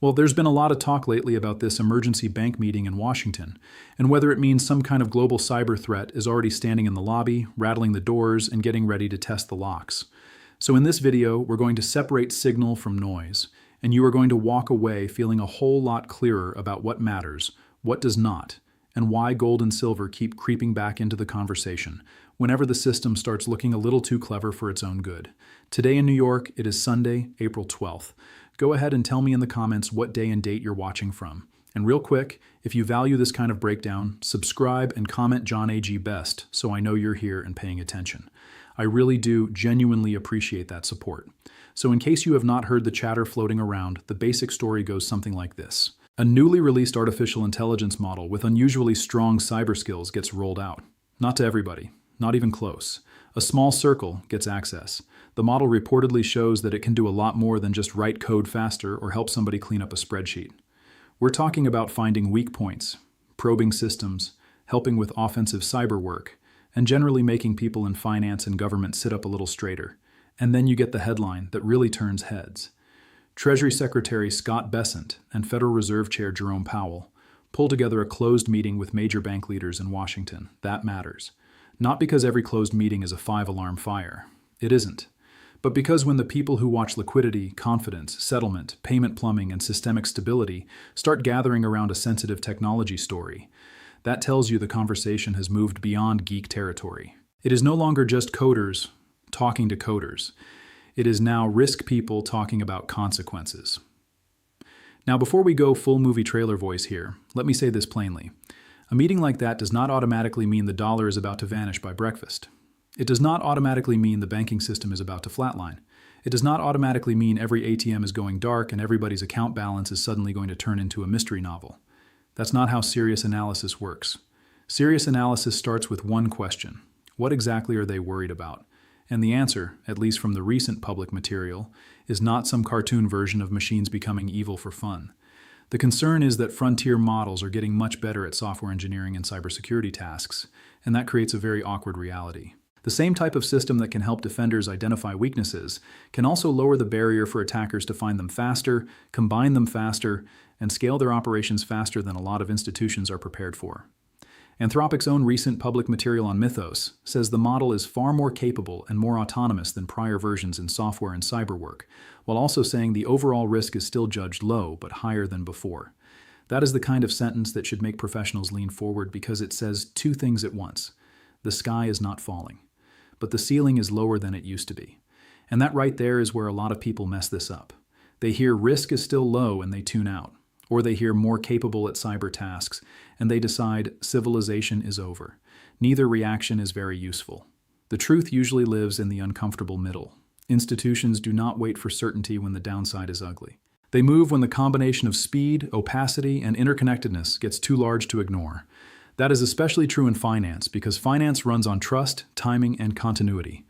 Well, there's been a lot of talk lately about this emergency bank meeting in Washington, and whether it means some kind of global cyber threat is already standing in the lobby, rattling the doors, and getting ready to test the locks. So in this video, we're going to separate signal from noise, and you are going to walk away feeling a whole lot clearer about what matters, what does not, and why gold and silver keep creeping back into the conversation whenever the system starts looking a little too clever for its own good. Today in New York, it is Sunday, April 12th. Go ahead and tell me in the comments what day and date you're watching from. And real quick, if you value this kind of breakdown, subscribe and comment John A.G. Best so I know you're here and paying attention. I really do genuinely appreciate that support. So in case you have not heard the chatter floating around, the basic story goes something like this. A newly released artificial intelligence model with unusually strong cyber skills gets rolled out. Not to everybody, not even close. A small circle gets access. The model reportedly shows that it can do a lot more than just write code faster or help somebody clean up a spreadsheet. We're talking about finding weak points, probing systems, helping with offensive cyber work, and generally making people in finance and government sit up a little straighter. And then you get the headline that really turns heads. Treasury Secretary Scott Bessent and Federal Reserve Chair Jerome Powell pull together a closed meeting with major bank leaders in Washington. That matters. Not because every closed meeting is a 5-alarm fire. It isn't. But because when the people who watch liquidity, confidence, settlement, payment plumbing, and systemic stability start gathering around a sensitive technology story, that tells you the conversation has moved beyond geek territory. It is no longer just coders talking to coders. It is now risk people talking about consequences. Now, before we go full movie trailer voice here, let me say this plainly. A meeting like that does not automatically mean the dollar is about to vanish by breakfast. It does not automatically mean the banking system is about to flatline. It does not automatically mean every ATM is going dark and everybody's account balance is suddenly going to turn into a mystery novel. That's not how serious analysis works. Serious analysis starts with one question. What exactly are they worried about? And the answer, at least from the recent public material, is not some cartoon version of machines becoming evil for fun. The concern is that frontier models are getting much better at software engineering and cybersecurity tasks, and that creates a very awkward reality. The same type of system that can help defenders identify weaknesses can also lower the barrier for attackers to find them faster, combine them faster, and scale their operations faster than a lot of institutions are prepared for. Anthropic's own recent public material on Mythos says the model is far more capable and more autonomous than prior versions in software and cyber work, while also saying the overall risk is still judged low but higher than before. That is the kind of sentence that should make professionals lean forward because it says two things at once. The sky is not falling, but the ceiling is lower than it used to be. And that right there is where a lot of people mess this up. They hear risk is still low and they tune out. Or they hear more capable at cyber tasks, and they decide civilization is over. Neither reaction is very useful. The truth usually lives in the uncomfortable middle. Institutions do not wait for certainty when the downside is ugly. They move when the combination of speed, opacity, and interconnectedness gets too large to ignore. That is especially true in finance, because finance runs on trust, timing, and continuity.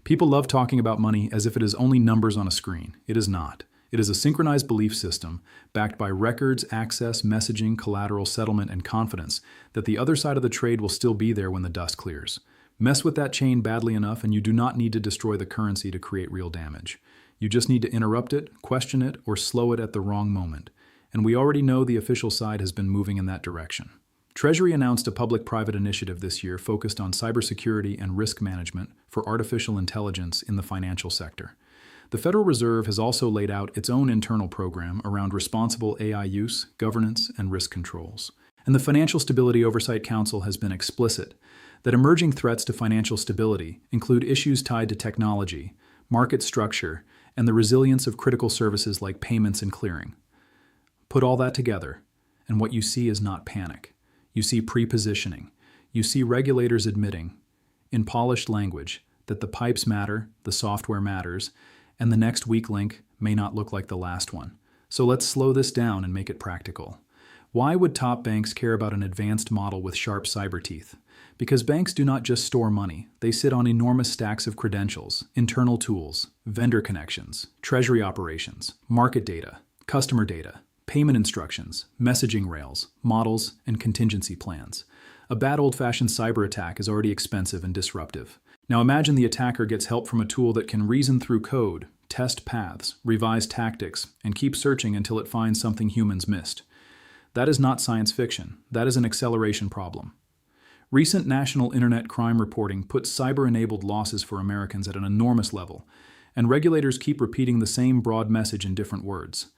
People love talking about money as if it is only numbers on a screen. It is not. It is a synchronized belief system backed by records, access, messaging, collateral, settlement, and confidence that the other side of the trade will still be there when the dust clears. Mess with that chain badly enough and you do not need to destroy the currency to create real damage. You just need to interrupt it, question it, or slow it at the wrong moment. And we already know the official side has been moving in that direction. Treasury announced a public-private initiative this year focused on cybersecurity and risk management for artificial intelligence in the financial sector. The Federal Reserve has also laid out its own internal program around responsible AI use, governance, and risk controls. And the Financial Stability Oversight Council has been explicit that emerging threats to financial stability include issues tied to technology, market structure, and the resilience of critical services like payments and clearing. Put all that together, and what you see is not panic. You see pre-positioning. You see regulators admitting, in polished language, that the pipes matter, the software matters, and the next weak link may not look like the last one. So let's slow this down and make it practical. Why would top banks care about an advanced model with sharp cyber teeth? Because banks do not just store money. They sit on enormous stacks of credentials, internal tools, vendor connections, treasury operations, market data, customer data, payment instructions, messaging rails, models, and contingency plans. A bad old-fashioned cyber attack is already expensive and disruptive. Now imagine the attacker gets help from a tool that can reason through code, test paths, revise tactics, and keep searching until it finds something humans missed. That is not science fiction. That is an acceleration problem. Recent national internet crime reporting puts cyber-enabled losses for Americans at an enormous level, and regulators keep repeating the same broad message in different words.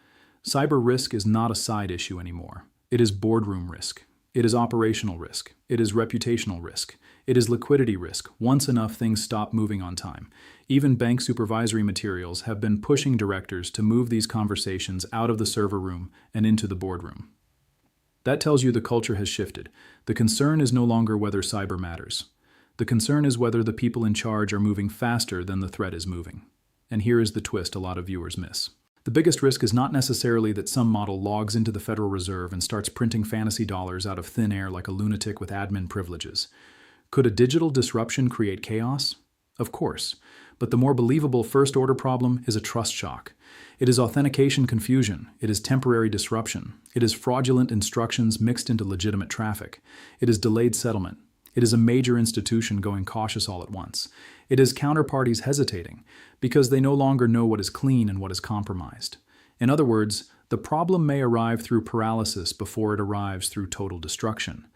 Cyber risk is not a side issue anymore. It is boardroom risk. It is operational risk. It is reputational risk. It is liquidity risk. Once enough things stop moving on time. Even bank supervisory materials have been pushing directors to move these conversations out of the server room and into the boardroom. That tells you the culture has shifted. The concern is no longer whether cyber matters. The concern is whether the people in charge are moving faster than the threat is moving. And here is the twist a lot of viewers miss. The biggest risk is not necessarily that some model logs into the Federal Reserve and starts printing fantasy dollars out of thin air like a lunatic with admin privileges. Could a digital disruption create chaos? Of course. But the more believable first-order problem is a trust shock. It is authentication confusion. It is temporary disruption. It is fraudulent instructions mixed into legitimate traffic. It is delayed settlement. It is a major institution going cautious all at once. It is counterparties hesitating because they no longer know what is clean and what is compromised. In other words, the problem may arrive through paralysis before it arrives through total destruction.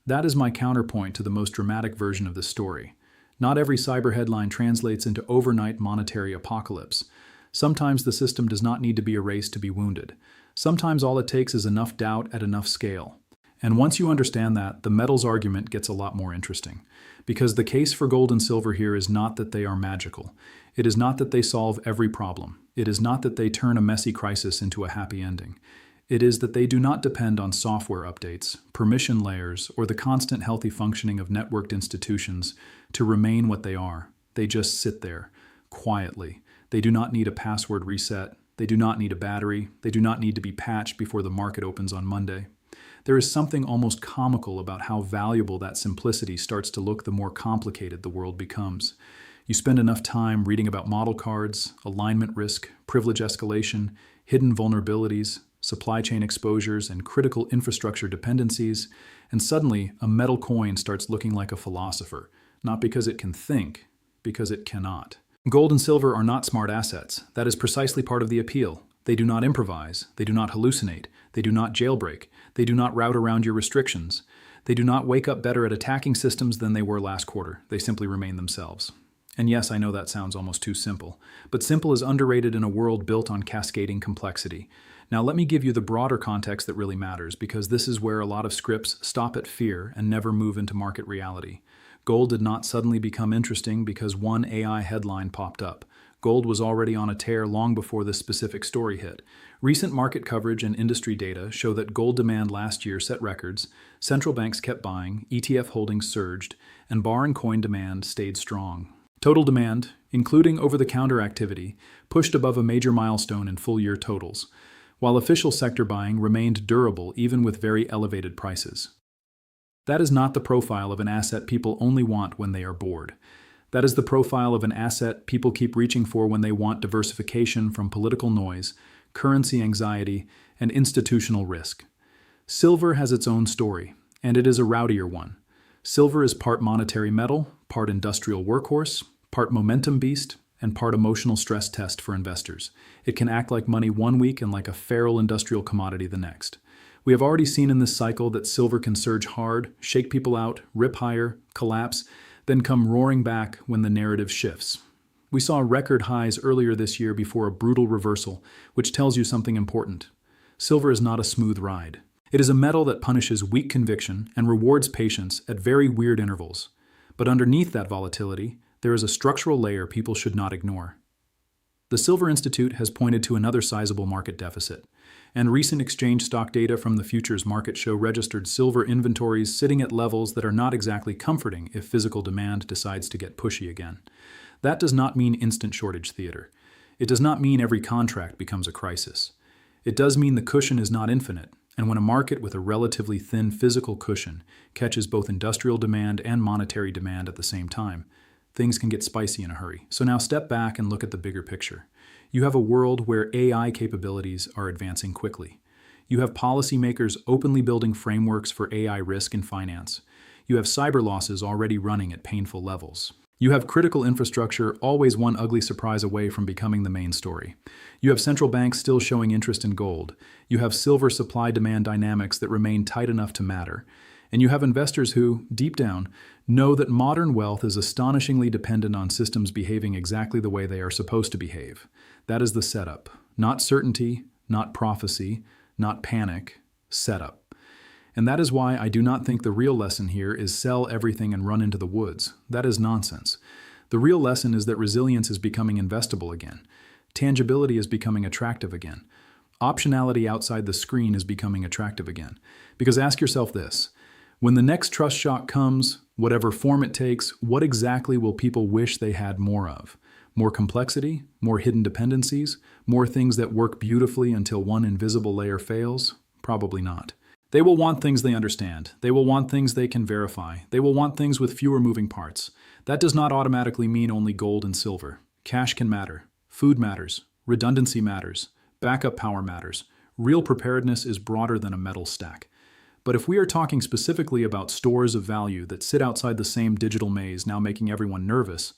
That is my counterpoint to the most dramatic version of this story. Not every cyber headline translates into overnight monetary apocalypse. Sometimes the system does not need to be erased to be wounded. Sometimes all it takes is enough doubt at enough scale. And once you understand that, the metals argument gets a lot more interesting. Because the case for gold and silver here is not that they are magical. It is not that they solve every problem. It is not that they turn a messy crisis into a happy ending. It is that they do not depend on software updates, permission layers, or the constant healthy functioning of networked institutions to remain what they are. They just sit there, quietly. They do not need a password reset. They do not need a battery. They do not need to be patched before the market opens on Monday. There is something almost comical about how valuable that simplicity starts to look the more complicated the world becomes. You spend enough time reading about model cards, alignment risk, privilege escalation, hidden vulnerabilities, supply chain exposures, and critical infrastructure dependencies, and suddenly a metal coin starts looking like a philosopher, not because it can think, because it cannot. Gold and silver are not smart assets. That is precisely part of the appeal. They do not improvise. They do not hallucinate. They do not jailbreak. They do not route around your restrictions. They do not wake up better at attacking systems than they were last quarter. They simply remain themselves. And yes, I know that sounds almost too simple, but simple is underrated in a world built on cascading complexity. Now let me give you the broader context that really matters, because this is where a lot of scripts stop at fear and never move into market reality. Gold did not suddenly become interesting because one AI headline popped up. Gold was already on a tear long before this specific story hit. Recent market coverage and industry data show that gold demand last year set records, central banks kept buying, ETF holdings surged, and bar and coin demand stayed strong. Total demand, including over-the-counter activity, pushed above a major milestone in full-year totals, while official sector buying remained durable even with very elevated prices. That is not the profile of an asset people only want when they are bored. That is the profile of an asset people keep reaching for when they want diversification from political noise, currency anxiety, and institutional risk. Silver has its own story, and it is a rowdier one. Silver is part monetary metal, part industrial workhorse, part momentum beast, and part emotional stress test for investors. It can act like money one week and like a feral industrial commodity the next. We have already seen in this cycle that silver can surge hard, shake people out, rip higher, collapse, then come roaring back when the narrative shifts. We saw record highs earlier this year before a brutal reversal, which tells you something important. Silver is not a smooth ride. It is a metal that punishes weak conviction and rewards patience at very weird intervals. But underneath that volatility, there is a structural layer people should not ignore. The Silver Institute has pointed to another sizable market deficit, and recent exchange stock data from the futures market show registered silver inventories sitting at levels that are not exactly comforting if physical demand decides to get pushy again. That does not mean instant shortage theater. It does not mean every contract becomes a crisis. It does mean the cushion is not infinite, and when a market with a relatively thin physical cushion catches both industrial demand and monetary demand at the same time, things can get spicy in a hurry. So now step back and look at the bigger picture. You have a world where AI capabilities are advancing quickly. You have policymakers openly building frameworks for AI risk in finance. You have cyber losses already running at painful levels. You have critical infrastructure always one ugly surprise away from becoming the main story. You have central banks still showing interest in gold. You have silver supply-demand dynamics that remain tight enough to matter. And you have investors who, deep down, know that modern wealth is astonishingly dependent on systems behaving exactly the way they are supposed to behave. That is the setup. Not certainty, not prophecy, not panic, setup. And that is why I do not think the real lesson here is sell everything and run into the woods. That is nonsense. The real lesson is that resilience is becoming investable again. Tangibility is becoming attractive again. Optionality outside the screen is becoming attractive again. Because ask yourself this: when the next trust shock comes, whatever form it takes, what exactly will people wish they had more of? More complexity? More hidden dependencies? More things that work beautifully until one invisible layer fails? Probably not. They will want things they understand. They will want things they can verify. They will want things with fewer moving parts. That does not automatically mean only gold and silver. Cash can matter. Food matters. Redundancy matters. Backup power matters. Real preparedness is broader than a metal stack. But if we are talking specifically about stores of value that sit outside the same digital maze now making everyone nervous,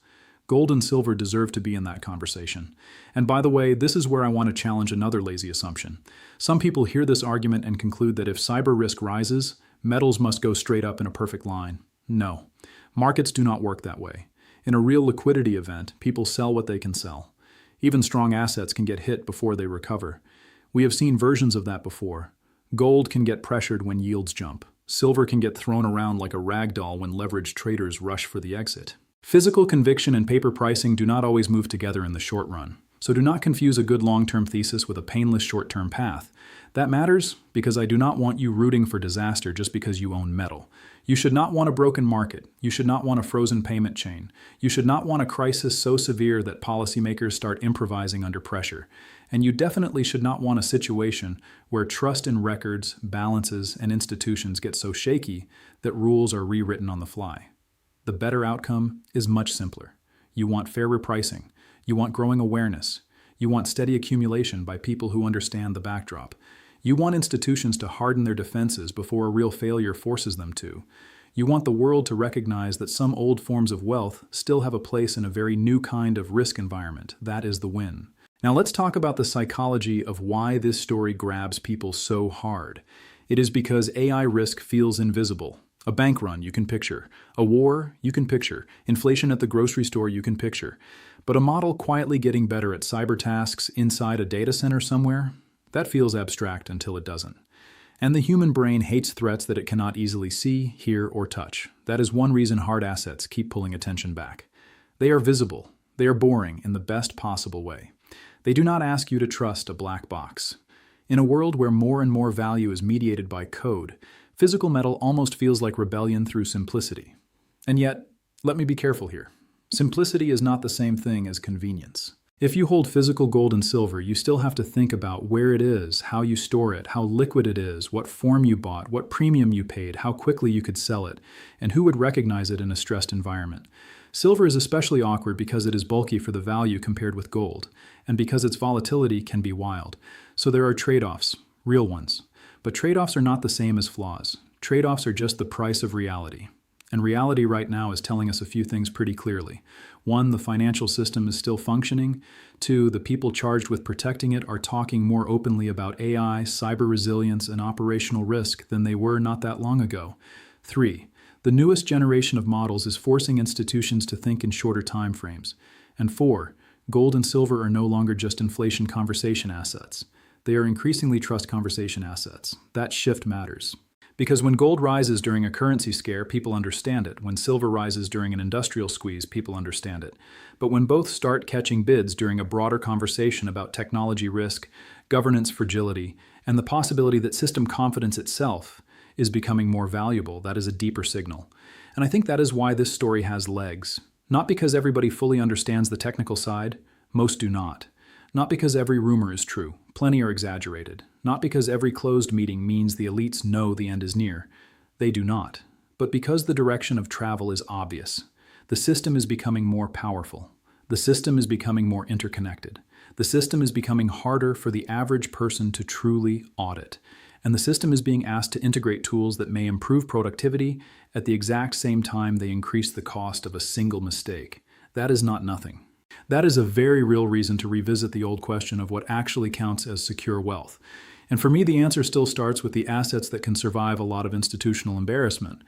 gold and silver deserve to be in that conversation. And by the way, this is where I want to challenge another lazy assumption. Some people hear this argument and conclude that if cyber risk rises, metals must go straight up in a perfect line. No. Markets do not work that way. In a real liquidity event, people sell what they can sell. Even strong assets can get hit before they recover. We have seen versions of that before. Gold can get pressured when yields jump. Silver can get thrown around like a rag doll when leveraged traders rush for the exit. Physical conviction and paper pricing do not always move together in the short run. So do not confuse a good long-term thesis with a painless short-term path. That matters because I do not want you rooting for disaster just because you own metal. You should not want a broken market. You should not want a frozen payment chain. You should not want a crisis so severe that policymakers start improvising under pressure. And you definitely should not want a situation where trust in records, balances, and institutions get so shaky that rules are rewritten on the fly. The better outcome is much simpler. You want fair repricing. You want growing awareness. You want steady accumulation by people who understand the backdrop. You want institutions to harden their defenses before a real failure forces them to. You want the world to recognize that some old forms of wealth still have a place in a very new kind of risk environment. That is the win. Now let's talk about the psychology of why this story grabs people so hard. It is because AI risk feels invisible. A bank run, you can picture. A war, you can picture. Inflation at the grocery store, you can picture. But a model quietly getting better at cyber tasks inside a data center somewhere, that feels abstract until it doesn't. And the human brain hates threats that it cannot easily see, hear, or touch. That is one reason hard assets keep pulling attention back. They are visible. They are boring in the best possible way. They do not ask you to trust a black box. In a world where more and more value is mediated by code, physical metal almost feels like rebellion through simplicity. And yet, let me be careful here. Simplicity is not the same thing as convenience. If you hold physical gold and silver, you still have to think about where it is, how you store it, how liquid it is, what form you bought, what premium you paid, how quickly you could sell it, and who would recognize it in a stressed environment. Silver is especially awkward because it is bulky for the value compared with gold, and because its volatility can be wild. So there are trade-offs, real ones. But trade-offs are not the same as flaws. Trade-offs are just the price of reality. And reality right now is telling us a few things pretty clearly. 1, the financial system is still functioning. 2, the people charged with protecting it are talking more openly about AI, cyber resilience, and operational risk than they were not that long ago. 3, the newest generation of models is forcing institutions to think in shorter time frames. And 4, gold and silver are no longer just inflation conversation assets. They are increasingly trust conversation assets. That shift matters. Because when gold rises during a currency scare, people understand it. When silver rises during an industrial squeeze, people understand it. But when both start catching bids during a broader conversation about technology risk, governance fragility, and the possibility that system confidence itself is becoming more valuable, that is a deeper signal. And I think that is why this story has legs. Not because everybody fully understands the technical side, most do not. Not because every rumor is true, plenty are exaggerated. Not because every closed meeting means the elites know the end is near. They do not. But because the direction of travel is obvious. The system is becoming more powerful. The system is becoming more interconnected. The system is becoming harder for the average person to truly audit. and the system is being asked to integrate tools that may improve productivity at the exact same time they increase the cost of a single mistake. That is not nothing. That is a very real reason to revisit the old question of what actually counts as secure wealth. And for me, the answer still starts with the assets that can survive a lot of institutional embarrassment.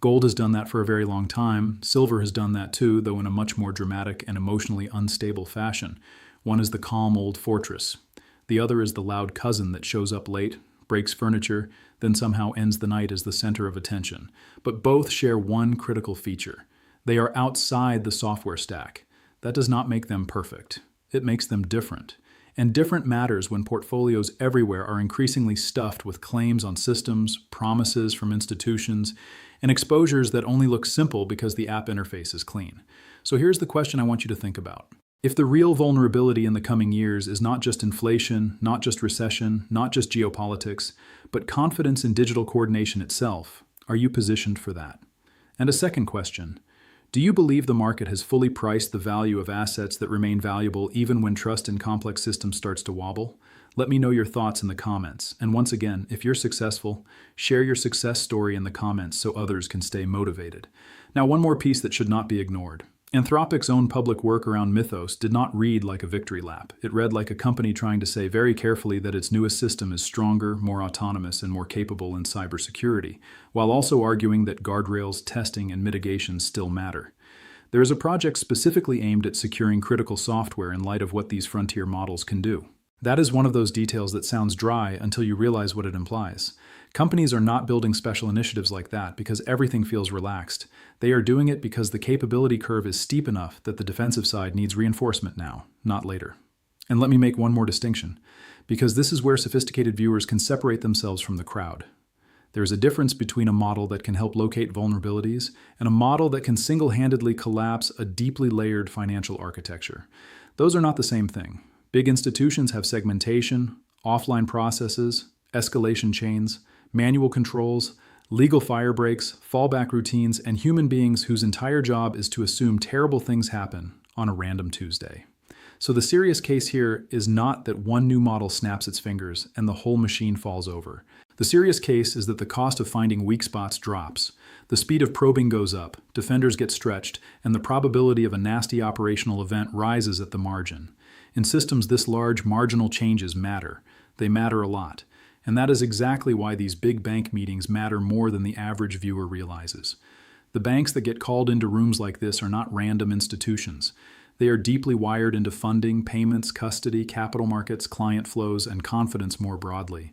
Gold has done that for a very long time. Silver has done that too, though in a much more dramatic and emotionally unstable fashion. One is the calm old fortress. The other is the loud cousin that shows up late, breaks furniture, then somehow ends the night as the center of attention. But both share one critical feature. They are outside the software stack. That does not make them perfect. It makes them different. And different matters when portfolios everywhere are increasingly stuffed with claims on systems, promises from institutions, and exposures that only look simple because the app interface is clean. So here's the question I want you to think about. If the real vulnerability in the coming years is not just inflation, not just recession, not just geopolitics, but confidence in digital coordination itself, are you positioned for that? And a second question. Do you believe the market has fully priced the value of assets that remain valuable even when trust in complex systems starts to wobble? Let me know your thoughts in the comments. And once again, if you're successful, share your success story in the comments so others can stay motivated. Now, one more piece that should not be ignored. Anthropic's own public work around Mythos did not read like a victory lap. It read like a company trying to say very carefully that its newest system is stronger, more autonomous, and more capable in cybersecurity, while also arguing that guardrails, testing, and mitigation still matter. There is a project specifically aimed at securing critical software in light of what these frontier models can do. That is one of those details that sounds dry until you realize what it implies. Companies are not building special initiatives like that because everything feels relaxed. They are doing it because the capability curve is steep enough that the defensive side needs reinforcement now, not later. And let me make one more distinction, because this is where sophisticated viewers can separate themselves from the crowd. There is a difference between a model that can help locate vulnerabilities and a model that can single-handedly collapse a deeply layered financial architecture. Those are not the same thing. Big institutions have segmentation, offline processes, escalation chains, manual controls, legal fire breaks, fallback routines, and human beings whose entire job is to assume terrible things happen on a random Tuesday. So the serious case here is not that one new model snaps its fingers and the whole machine falls over. The serious case is that the cost of finding weak spots drops. The speed of probing goes up, defenders get stretched, and the probability of a nasty operational event rises at the margin. In systems this large, marginal changes matter. They matter a lot. And that is exactly why these big bank meetings matter more than the average viewer realizes. The banks that get called into rooms like this are not random institutions. They are deeply wired into funding, payments, custody, capital markets, client flows, and confidence more broadly.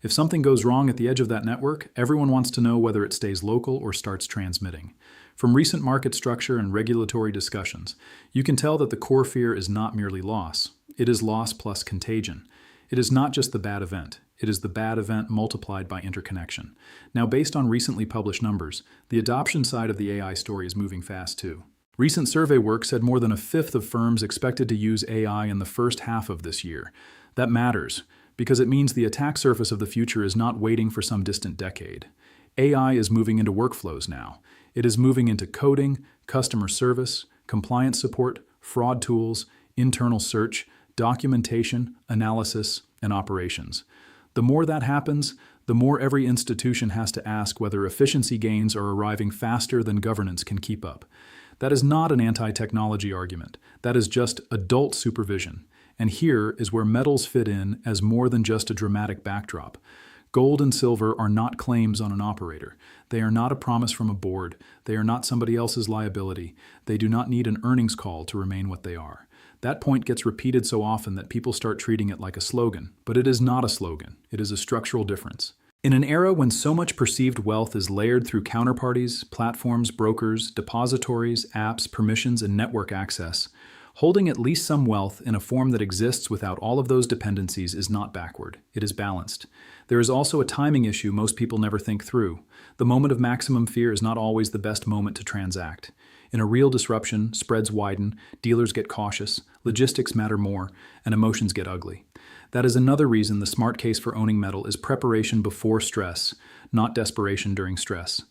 If something goes wrong at the edge of that network, everyone wants to know whether it stays local or starts transmitting. From recent market structure and regulatory discussions, you can tell that the core fear is not merely loss. It is loss plus contagion. It is not just the bad event. It is the bad event multiplied by interconnection. Now, based on recently published numbers, the adoption side of the AI story is moving fast too. Recent survey work said more than a fifth of firms expected to use AI in the first half of this year. That matters, because it means the attack surface of the future is not waiting for some distant decade. AI is moving into workflows now. It is moving into coding, customer service, compliance support, fraud tools, internal search, documentation, analysis, and operations. The more that happens, the more every institution has to ask whether efficiency gains are arriving faster than governance can keep up. That is not an anti-technology argument. That is just adult supervision. And here is where metals fit in as more than just a dramatic backdrop. Gold and silver are not claims on an operator. They are not a promise from a board. They are not somebody else's liability. They do not need an earnings call to remain what they are. That point gets repeated so often that people start treating it like a slogan. But it is not a slogan. It is a structural difference. In an era when so much perceived wealth is layered through counterparties, platforms, brokers, depositories, apps, permissions, and network access, holding at least some wealth in a form that exists without all of those dependencies is not backward. It is balanced. There is also a timing issue most people never think through. The moment of maximum fear is not always the best moment to transact. In a real disruption, spreads widen, dealers get cautious, logistics matter more, and emotions get ugly. That is another reason the smart case for owning metal is preparation before stress, not desperation during stress.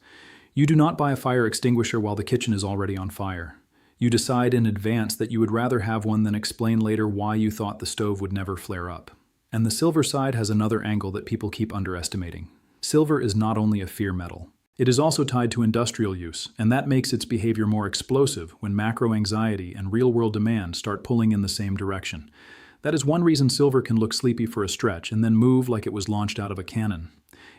You do not buy a fire extinguisher while the kitchen is already on fire. You decide in advance that you would rather have one than explain later why you thought the stove would never flare up. And the silver side has another angle that people keep underestimating. Silver is not only a fear metal. It is also tied to industrial use, and that makes its behavior more explosive when macro anxiety and real-world demand start pulling in the same direction. That is one reason silver can look sleepy for a stretch and then move like it was launched out of a cannon.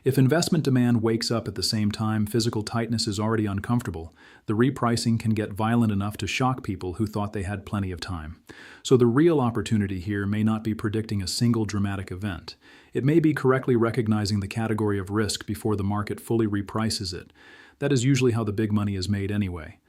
If investment demand wakes up at the same time physical tightness is already uncomfortable, the repricing can get violent enough to shock people who thought they had plenty of time. So the real opportunity here may not be predicting a single dramatic event. It may be correctly recognizing the category of risk before the market fully reprices it. That is usually how the big money is made anyway.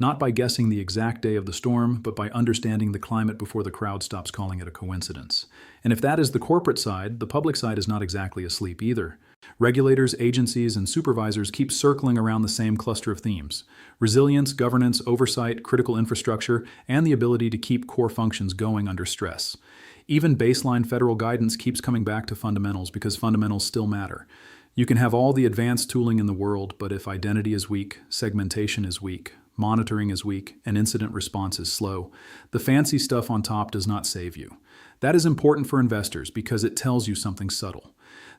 Not by guessing the exact day of the storm, but by understanding the climate before the crowd stops calling it a coincidence. And if that is the corporate side, the public side is not exactly asleep either. Regulators, agencies, and supervisors keep circling around the same cluster of themes: resilience, governance, oversight, critical infrastructure, and the ability to keep core functions going under stress. Even baseline federal guidance keeps coming back to fundamentals because fundamentals still matter. You can have all the advanced tooling in the world, but if identity is weak, segmentation is weak, monitoring is weak, and incident response is slow, the fancy stuff on top does not save you. That is important for investors because it tells you something subtle.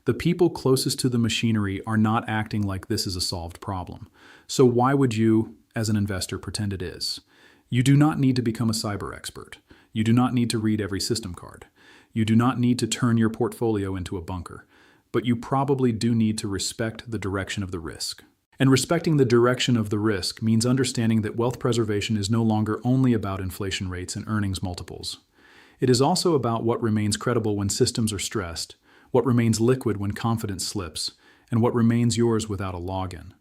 The people closest to the machinery are not acting like this is a solved problem. So why would you, as an investor, pretend it is? You do not need to become a cyber expert. You do not need to read every system card. You do not need to turn your portfolio into a bunker. But you probably do need to respect the direction of the risk. And respecting the direction of the risk means understanding that wealth preservation is no longer only about inflation rates and earnings multiples. It is also about what remains credible when systems are stressed, what remains liquid when confidence slips, and what remains yours without a login.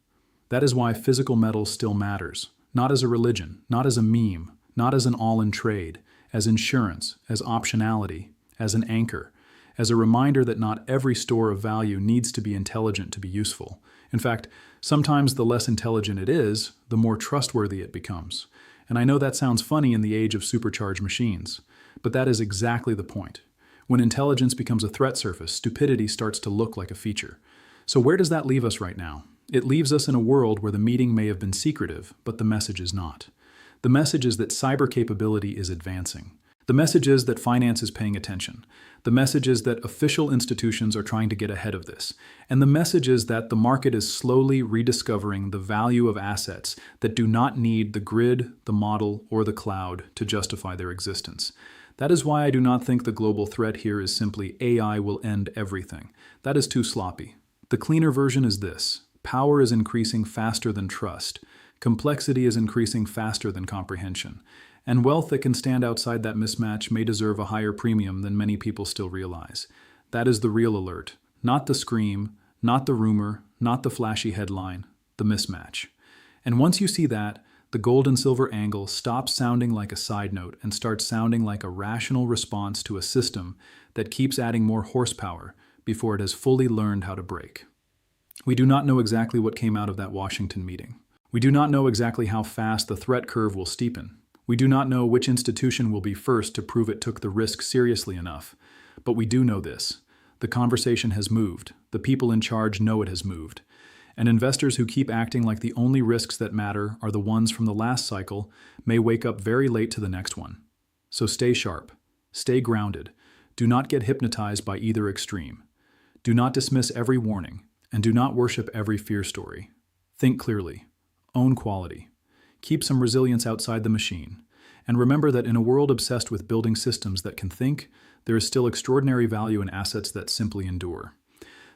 That is why physical metal still matters, not as a religion, not as a meme, not as an all-in trade, as insurance, as optionality, as an anchor, as a reminder that not every store of value needs to be intelligent to be useful. In fact, sometimes the less intelligent it is, the more trustworthy it becomes. And I know that sounds funny in the age of supercharged machines, but that is exactly the point. When intelligence becomes a threat surface, stupidity starts to look like a feature. So where does that leave us right now? It leaves us in a world where the meeting may have been secretive, but the message is not. The message is that cyber capability is advancing. The message is that finance is paying attention. The message is that official institutions are trying to get ahead of this. And the message is that the market is slowly rediscovering the value of assets that do not need the grid, the model, or the cloud to justify their existence. That is why I do not think the global threat here is simply AI will end everything. That is too sloppy. The cleaner version is this: power is increasing faster than trust. Complexity is increasing faster than comprehension. And wealth that can stand outside that mismatch may deserve a higher premium than many people still realize. That is the real alert. Not the scream, not the rumor, not the flashy headline, the mismatch. And once you see that, the gold and silver angle stops sounding like a side note and starts sounding like a rational response to a system that keeps adding more horsepower before it has fully learned how to brake. We do not know exactly what came out of that Washington meeting. We do not know exactly how fast the threat curve will steepen. We do not know which institution will be first to prove it took the risk seriously enough. But we do know this: the conversation has moved. The people in charge know it has moved. And investors who keep acting like the only risks that matter are the ones from the last cycle may wake up very late to the next one. So stay sharp, stay grounded, do not get hypnotized by either extreme. Do not dismiss every warning, and do not worship every fear story. Think clearly, own quality, keep some resilience outside the machine, and remember that in a world obsessed with building systems that can think, there is still extraordinary value in assets that simply endure.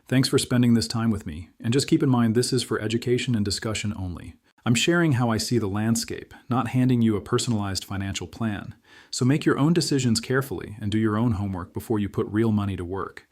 Thanks for spending this time with me, and just keep in mind this is for education and discussion only. I'm sharing how I see the landscape, not handing you a personalized financial plan. So make your own decisions carefully and do your own homework before you put real money to work.